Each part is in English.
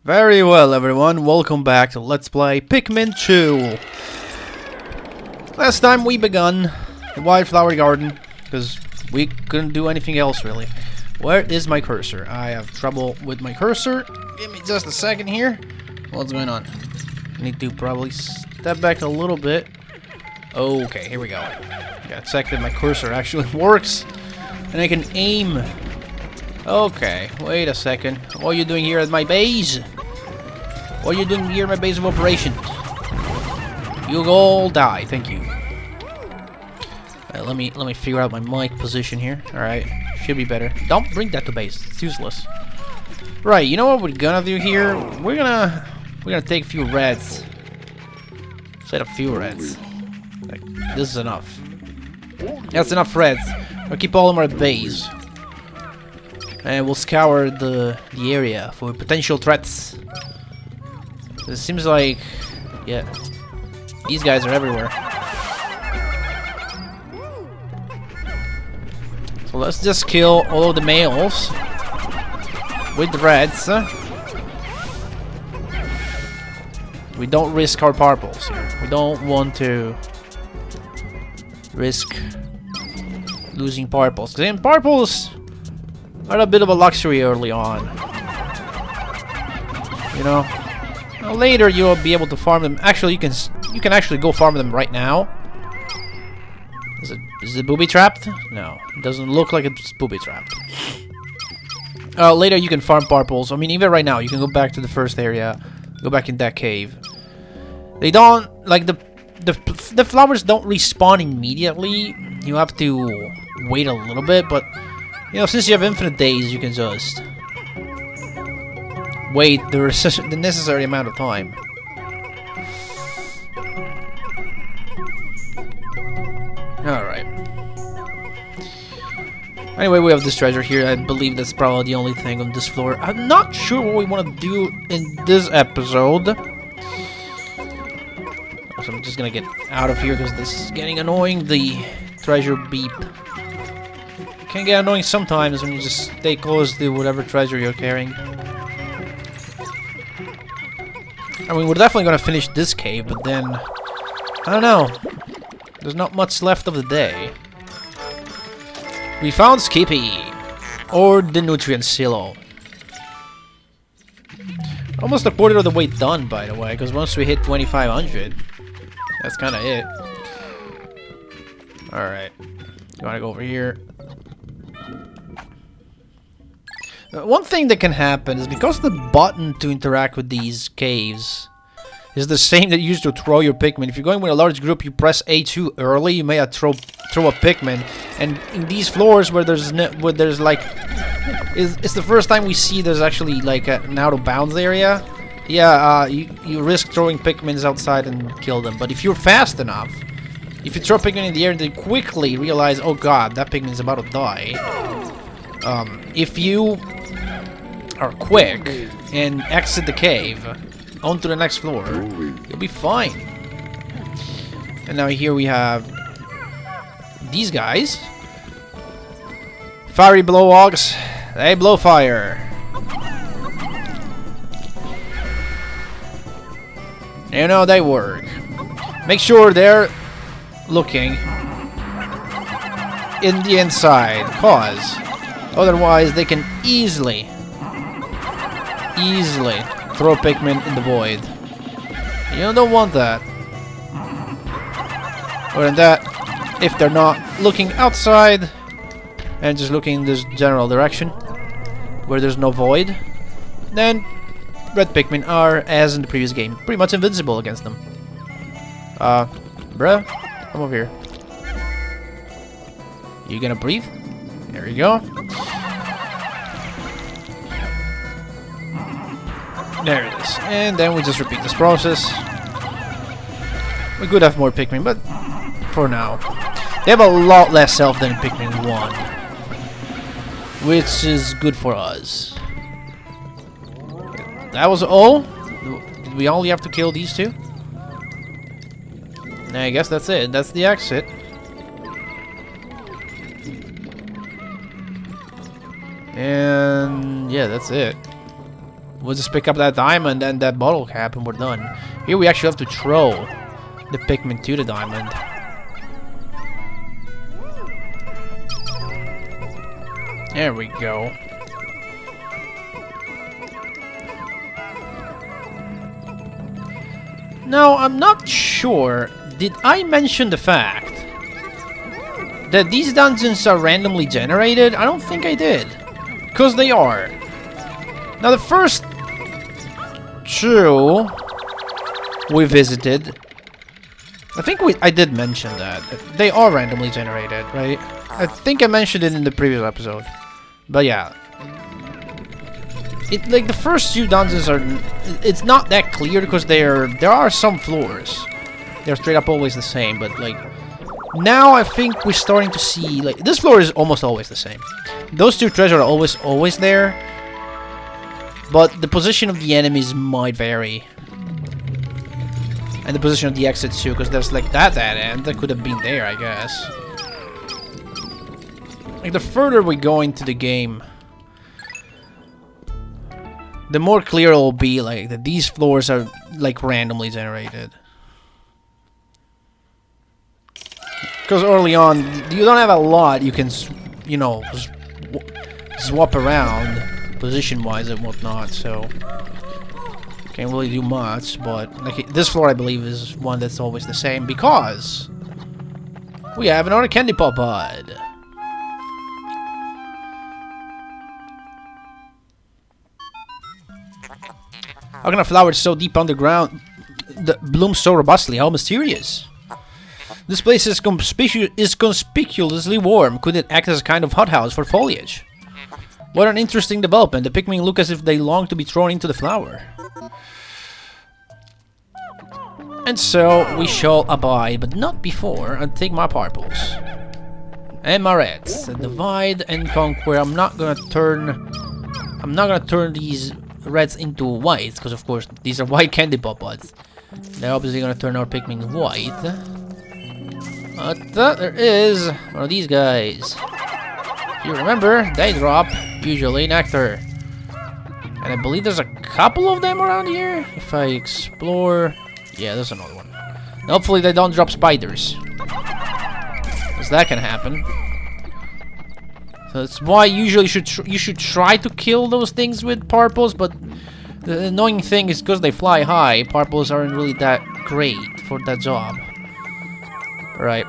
Very well, everyone. Welcome back to Let's Play Pikmin 2. Last time we begun the Wildflower Garden, because we couldn't do anything else, really. Where is my cursor? I have trouble with my cursor. Give me just a second here. What's going on? I need to probably step back a little bit. Okay, here we go. Gotta check that my cursor actually works, and I can aim. Okay, wait a second. What are you doing here at my base? What are you doing here at my base of operations? You'll all die, thank you. Let me figure out my mic position here. Alright, should be better. Don't bring that to base, it's useless. Right, you know what we're gonna do here? We're gonna take a few reds. Set a few reds. Like, this is enough. That's enough reds. I'll keep Olimar at base. And we'll scour the area for potential threats. It seems like, yeah, these guys are everywhere. So let's just kill all of the males with the reds. We don't risk our purples here. We don't want to risk losing purples. Because purples are a bit of a luxury early on. You know? Now later you'll be able to farm them. Actually, you can actually go farm them right now. Is it booby trapped? No, it doesn't look like it's booby trapped. Later you can farm purples. I mean, even right now you can go back to the first area, go back in that cave. They don't like the flowers don't respawn immediately. You have to wait a little bit, but you know, since you have infinite days, you can just wait the necessary amount of time. Alright. Anyway, we have this treasure here. I believe that's probably the only thing on this floor. I'm not sure what we want to do in this episode. So I'm just gonna get out of here because this is getting annoying. The treasure beep. It can get annoying sometimes when you just stay close to whatever treasure you're carrying. I mean, we're definitely gonna finish this cave, but then I don't know. There's not much left of the day. We found Skippy, or the nutrient silo. Almost a quarter of the way done, by the way, because once we hit 2500, that's kind of it. All right, you wanna go over here? One thing that can happen is because the button to interact with these caves is the same that you use to throw your Pikmin. If you're going with a large group, you press A2 early, you may have throw a Pikmin. And in these floors where there's like, it's the first time we see there's actually like an out of bounds area. Yeah, you risk throwing Pikmins outside and kill them. But if you're fast enough, if you throw Pikmin in the air and then quickly realize, oh god, that Pikmin's about to die. If you are quick and exit the cave onto the next floor, you'll be fine. And now here we have these guys. Fiery blowhogs. They blow fire. You know they work. Make sure they're looking in the inside, cause otherwise they can easily throw Pikmin in the void. You don't want that. Or in that, if they're not looking outside and just looking in this general direction where there's no void, then red Pikmin are, as in the previous game, pretty much invincible against them. Bruh, come over here. You gonna breathe? There you go. There it is. And then we just repeat this process. We could have more Pikmin, but for now. They have a lot less health than Pikmin 1. Which is good for us. That was all? Did we only have to kill these two? I guess that's it. That's the exit. And yeah, that's it. We'll just pick up that diamond and that bottle cap and we're done. Here we actually have to throw the Pikmin to the diamond. There we go. Now, I'm not sure. Did I mention the fact that these dungeons are randomly generated? I don't think I did. Because they are. Now, the first two we visited, I think I did mention that. They are randomly generated, right? I think I mentioned it in the previous episode. But yeah. Like, the first few dungeons are... It's not that clear because there are some floors. They're straight up always the same, but like... Now I think we're starting to see... Like, this floor is almost always the same. Those two treasures are always there. But the position of the enemies might vary. And the position of the exits too, because there's like that end that could have been there, I guess. Like, the further we go into the game, the more clear it will be, like, that these floors are, like, randomly generated. Because early on, you don't have a lot you can, you know, swap around position-wise and whatnot, so... Can't really do much, but, like, this floor, I believe, is one that's always the same, because... we have another candy pop pod. How can a flower so deep underground that blooms so robustly? How mysterious. This place is conspicuously warm. Could it act as a kind of hothouse for foliage? What an interesting development. The Pikmin look as if they long to be thrown into the flower. And so we shall abide, but not before I take my purples. And my reds. Divide and conquer. I'm not gonna turn these reds into white, because of course these are white candy pop pods. They're obviously gonna turn our Pikmin white. But there is one of these guys. If you remember, they drop usually nectar. And I believe there's a couple of them around here. If I explore... yeah, there's another one. And hopefully they don't drop spiders. Because that can happen. So that's why usually you should try to kill those things with purples, but the annoying thing is because they fly high, purples aren't really that great for that job. Right.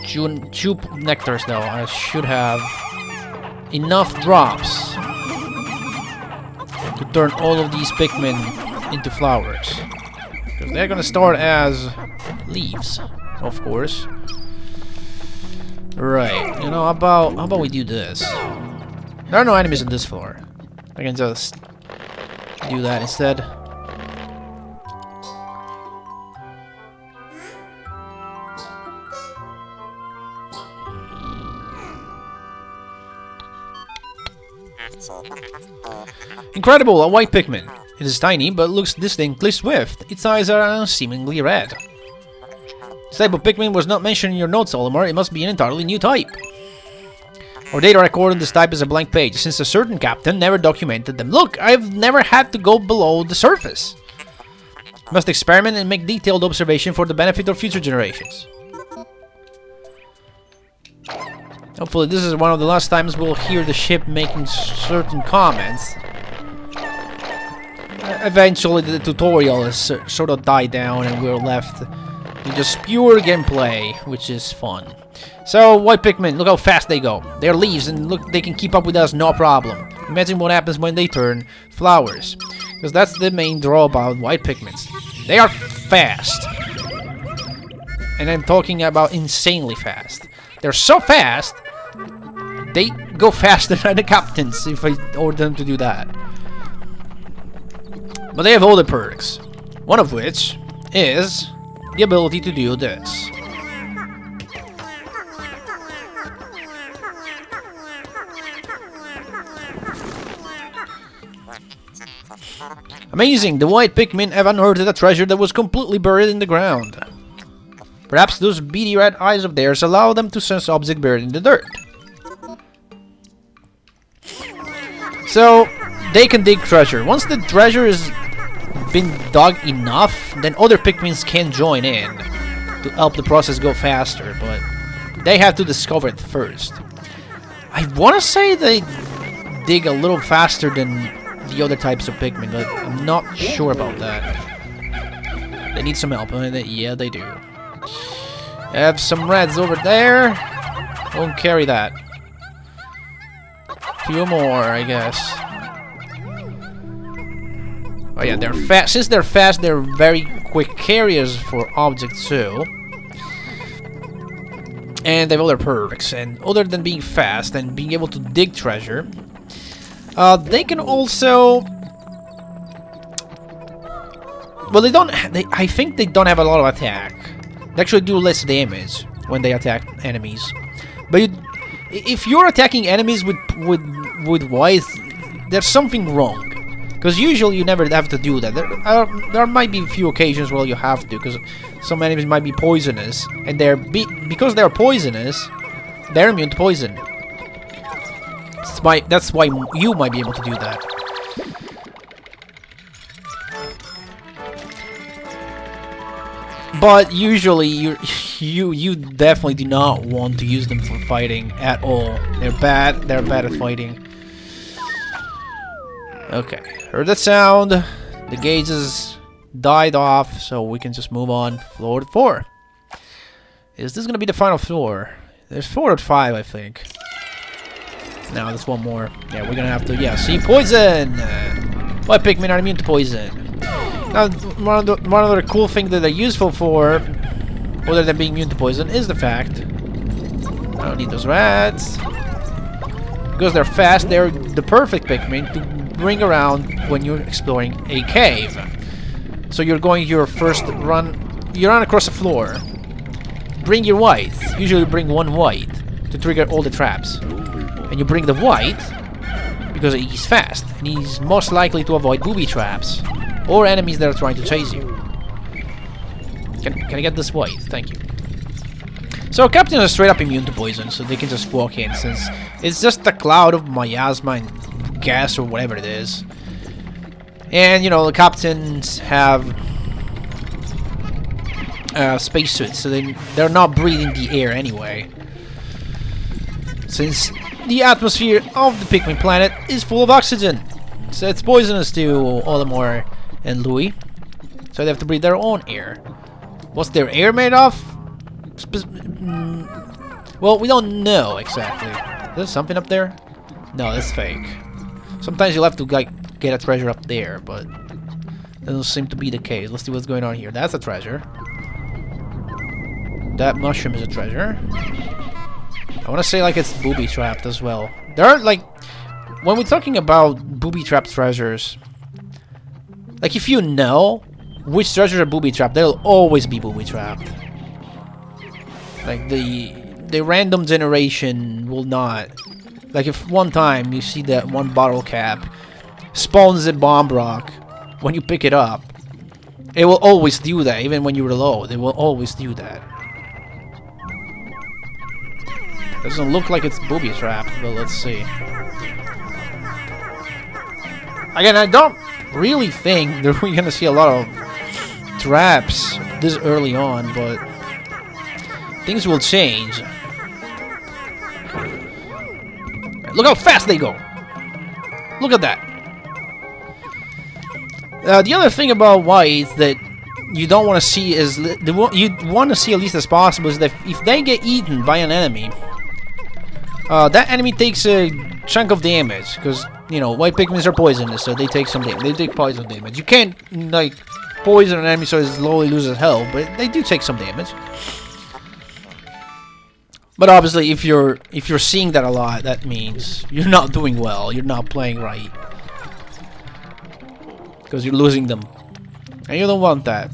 Two nectars though. I should have enough drops to turn all of these Pikmin into flowers. Because they're gonna start as leaves, of course. Right, you know, how about we do this? There are no enemies on this floor. I can just do that instead. Incredible, a white Pikmin. It is tiny, but looks distinctly swift. Its eyes are seemingly red. This type of Pikmin was not mentioned in your notes, Olimar. It must be an entirely new type. Our data record on this type is a blank page, since a certain captain never documented them. Look, I've never had to go below the surface. Must experiment and make detailed observation for the benefit of future generations. Hopefully this is one of the last times we'll hear the ship making certain comments. Eventually the tutorial has sort of died down and we're left with just pure gameplay, which is fun. So, white Pikmin, look how fast they go. They're leaves and look, they can keep up with us, no problem. Imagine what happens when they turn flowers. Because that's the main draw about white Pikmins. They are fast. And I'm talking about insanely fast. They're so fast, they go faster than the captains if I order them to do that. But they have all the perks. One of which is the ability to do this. Amazing! The white Pikmin have unearthed a treasure that was completely buried in the ground. Perhaps those beady red eyes of theirs allow them to sense objects buried in the dirt. So, they can dig treasure. Once the treasure has been dug enough, then other Pikmins can join in to help the process go faster, but they have to discover it first. I want to say they dig a little faster than the other types of Pikmin, but I'm not sure about that. They need some help, and yeah, they do. I have some reds over there. Won't carry that. Few more, I guess. Oh yeah, they're fast. Since they're fast, they're very quick carriers for objects too. And they have other perks. And other than being fast and being able to dig treasure, they can also. Well, they don't. I think they don't have a lot of attack. They actually do less damage when they attack enemies. But if you're attacking enemies with White, there's something wrong. Because usually you never have to do that. There might be a few occasions where you have to, because some enemies might be poisonous, and because they're poisonous, they're immune to poison. That's why you might be able to do that. But usually you definitely do not want to use them for fighting at all. They're bad. They're bad at fighting. Okay, heard that sound. The gauges died off, so we can just move on. Floor 4. Is this gonna be the final floor? There's 4 or 5, I think. No, there's one more. Yeah, we're gonna have to. Yeah, see, poison. Why Pikmin are immune to poison? Now, one of the cool things that they're useful for, other than being immune to poison, is the fact I don't need those rats. Because they're fast, they're the perfect Pikmin to bring around when you're exploring a cave. So you're going your first run, you run across the floor. Bring your white. Usually bring one white to trigger all the traps. And you bring the white because he's fast and he's most likely to avoid booby traps or enemies that are trying to chase you. Can I get this white? Thank you. So captains are straight up immune to poison, so they can just walk in since it's just a cloud of miasma and gas or whatever it is. And you know, the captains have spacesuits, so they're not breathing the air anyway. Since the atmosphere of the Pikmin planet is full of oxygen, so it's poisonous to Olimar and Louis, so they have to breathe their own air. What's their air made of? Well, we don't know exactly. Is there something up there? No, that's fake. Sometimes you'll have to like get a treasure up there, but that doesn't seem to be the case. Let's see what's going on here. That's a treasure. That mushroom is a treasure. I want to say like it's booby trapped as well. There are like, when we're talking about booby trapped treasures, like if you know which treasures are booby trapped, they'll always be booby trapped. Like the random generation will not. Like if one time you see that one bottle cap spawns a bomb rock, when you pick it up, it will always do that. Even when you reload, it will always do that. Doesn't look like it's booby trapped, but let's see. Again, I don't really think that we're gonna see a lot of traps this early on, but things will change. Look how fast they go! Look at that! The other thing about white that you don't want to see is you want to see at least as possible is that if they get eaten by an enemy, that enemy takes a chunk of damage because you know white Pikmins are poisonous, so they take some damage. They take poison damage. You can't like poison an enemy so it slowly loses health, but they do take some damage. But obviously, if you're seeing that a lot, that means you're not doing well. You're not playing right because you're losing them, and you don't want that.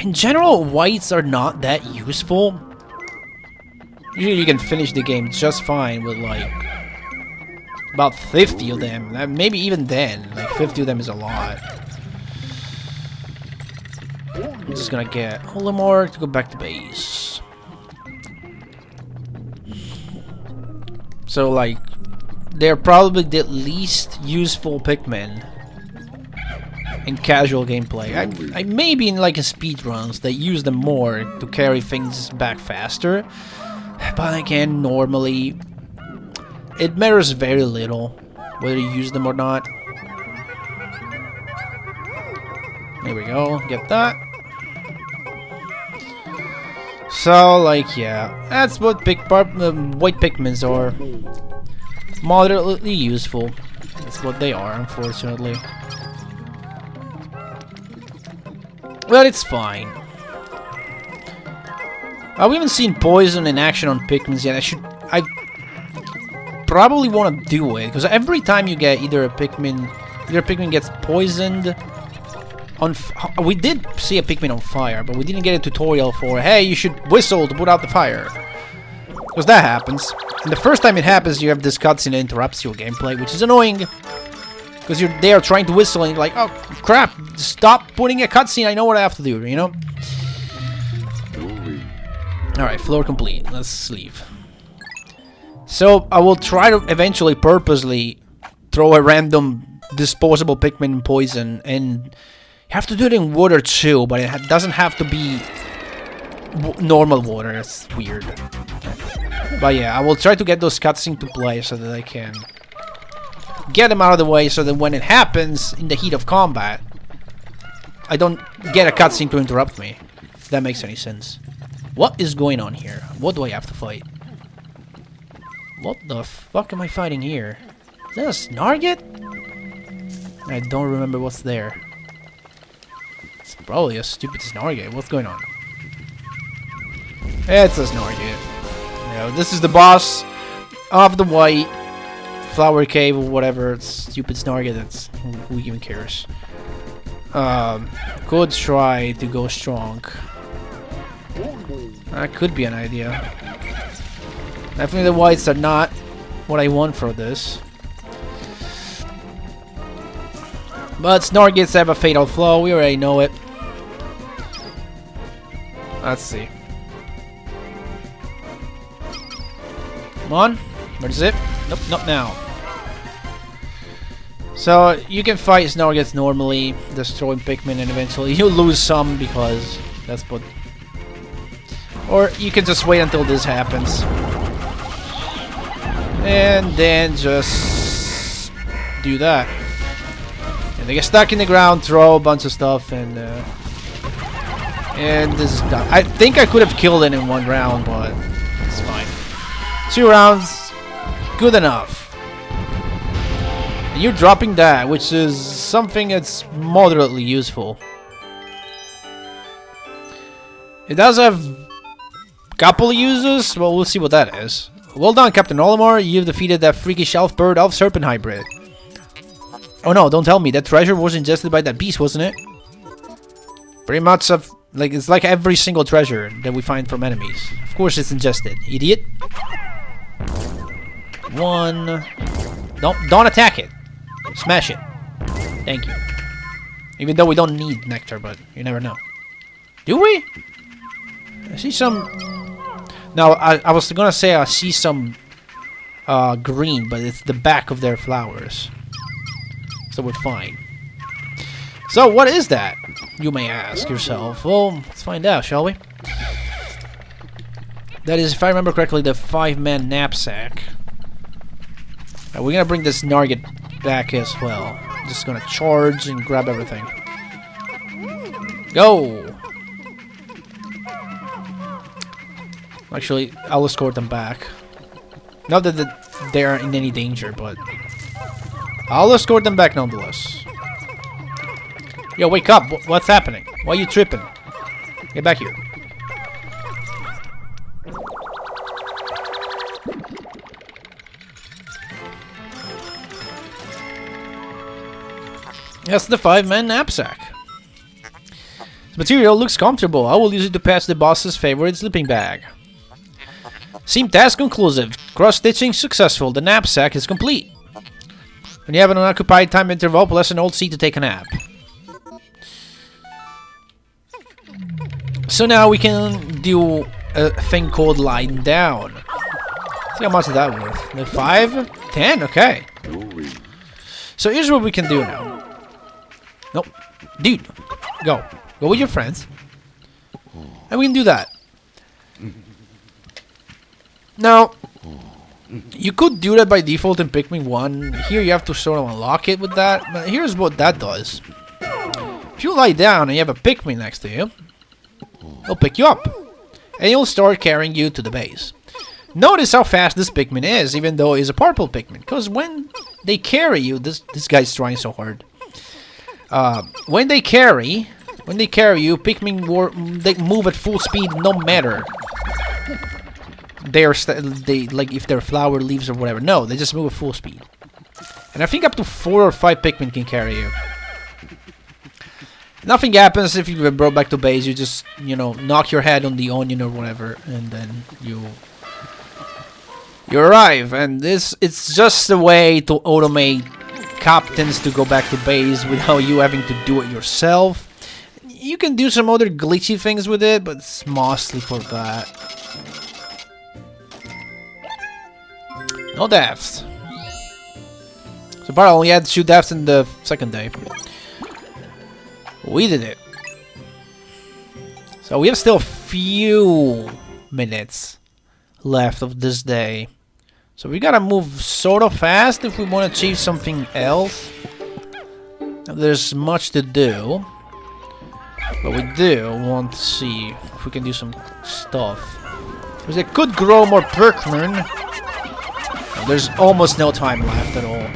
In general, whites are not that useful. Usually, you can finish the game just fine with like about 50 of them. Maybe even then, like 50 of them is a lot. I'm just gonna get Olimar to go back to base. So like they're probably the least useful Pikmin in casual gameplay. I maybe in like in speedruns they use them more to carry things back faster, but again, normally it matters very little whether you use them or not. There we go, get that. So, like, yeah, that's what white Pikmins are. Moderately useful. That's what they are, unfortunately. Well, it's fine. We haven't seen poison in action on Pikmins yet. I probably want to do it, because every time you get either a Pikmin gets poisoned. We did see a Pikmin on fire, but we didn't get a tutorial for, hey, you should whistle to put out the fire. Because that happens. And the first time it happens, you have this cutscene that interrupts your gameplay, which is annoying. Because you're there trying to whistle and you're like, oh, crap, stop putting a cutscene, I know what I have to do, you know? Alright, floor complete. Let's leave. So, I will try to eventually purposely throw a random disposable Pikmin poison, and you have to do it in water too, but it doesn't have to be normal water. It's weird. But yeah, I will try to get those cutscenes to play so that I can get them out of the way, so that when it happens in the heat of combat, I don't get a cutscene to interrupt me. If that makes any sense. What is going on here? What do I have to fight? What the fuck am I fighting here? Is that a Snarget? I don't remember what's there. It's probably a stupid Snarget. What's going on? It's a Snarget. You know, this is the boss of the white flower cave or whatever. It's stupid Snarget. That's who even cares. Could try to go strong. That could be an idea. Definitely the whites are not what I want for this. But Snargets have a fatal flaw, we already know it. Let's see. Come on, where's it? Nope, not now. So, you can fight Snargets normally, destroying Pikmin, and eventually you'll lose some because that's what... Or you can just wait until this happens. And then just do that. And they get stuck in the ground, throw a bunch of stuff, and this is done. I think I could have killed it in one round, but it's fine. 2 rounds, good enough. And you're dropping that, which is something that's moderately useful. It does have a couple of uses, well, we'll see what that is. Well done, Captain Olimar. You've defeated that freakish elf bird elf serpent hybrid. Oh no, don't tell me. That treasure was ingested by that beast, wasn't it? Pretty much like it's like every single treasure that we find from enemies. Of course it's ingested, idiot. 1. Don't attack it. Smash it. Thank you. Even though we don't need nectar, but you never know. Do we? I see some... No, I was gonna say I see some green, but it's the back of their flowers. So we're fine. So what is that? You may ask yourself. Well, let's find out, shall we? That is, if I remember correctly, the 5-man knapsack. We're gonna bring this Snarget back as well. Just gonna charge and grab everything. Go! Actually, I'll escort them back. Not that they are in any danger, but I'll escort them back nonetheless. Yo, wake up! What's happening? Why are you tripping? Get back here. That's the 5-man knapsack. The material looks comfortable. I will use it to patch the boss's favorite sleeping bag. Seem task conclusive. Cross-stitching successful. The knapsack is complete. When you have an unoccupied time interval, press an old seat to take a nap. So now we can do a thing called lying down. See how much is that worth? The 5? 10, okay. So here's what we can do now. Nope. Dude, go. Go with your friends. And we can do that. Now, you could do that by default in Pikmin 1. Here you have to sort of unlock it with that. But here's what that does. If you lie down and you have a Pikmin next to you, he'll pick you up. And he'll start carrying you to the base. Notice how fast this Pikmin is, even though he's a purple Pikmin. Because when they carry you, this guy's trying so hard. When they carry you, Pikmin they move at full speed no matter. They like if they're flower leaves or whatever. No, they just move at full speed. And I think up to 4 or 5 Pikmin can carry you. Nothing happens if you get brought back to base. You just, you know, knock your head on the onion or whatever, and then you arrive. And it's just a way to automate captains to go back to base without you having to do it yourself. You can do some other glitchy things with it, but it's mostly for that. No deaths. So far I only had 2 deaths in the second day. We did it. So we have still a few minutes left of this day. So we gotta move sort of fast if we want to achieve something else. There's much to do. But we do want to see if we can do some stuff. Because it could grow more Pikmin. There's almost no time left at all.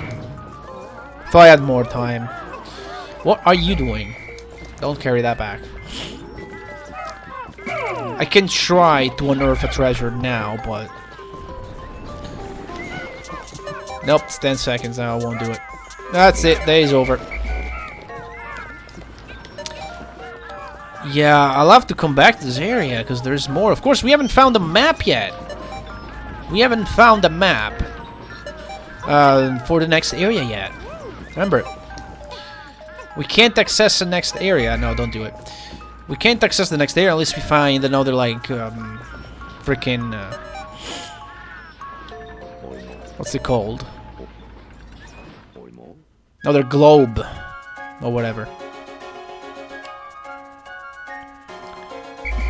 If I had more time. What are you doing? Don't carry that back. I can try to unearth a treasure now, but... Nope, it's 10 seconds now, I won't do it. That's it, day's over. Yeah, I'll have to come back to this area, because there's more. Of course, we haven't found a map yet. We haven't found a map for the next area yet. Remember, we can't access the next area. No, don't do it. We can't access the next area unless we find another, like, freaking... what's it called? Another globe. Or whatever.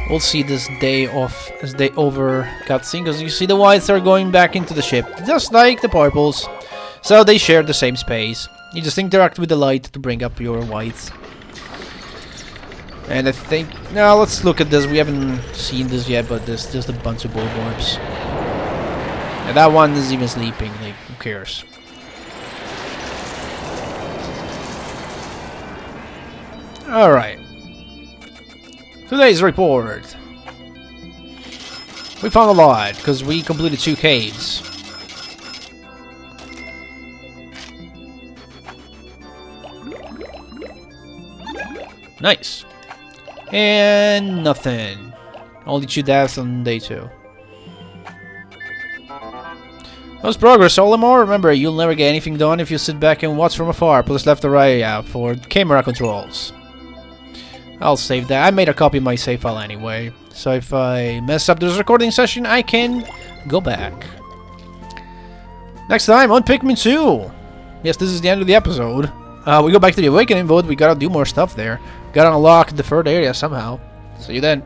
We'll see this day off as they over cutscene, because you see the whites are going back into the ship, just like the purples. So they share the same space. You just interact with the light to bring up your whites. And I think... Now let's look at this. We haven't seen this yet, but there's just a bunch of bulbarbs. And that one is even sleeping, like, who cares? Alright. Today's report. We found a lot, because we completed 2 caves. Nice. And nothing. Only 2 deaths on day 2. That was progress, Olimar. Remember, you'll never get anything done if you sit back and watch from afar. Plus left or right for camera controls. I'll save that. I made a copy of my save file anyway. So if I mess up this recording session, I can go back. Next time on Pikmin 2. Yes, this is the end of the episode. We go back to the Awakening Vote. We gotta do more stuff there. Gotta unlock the 3rd area somehow. See you then.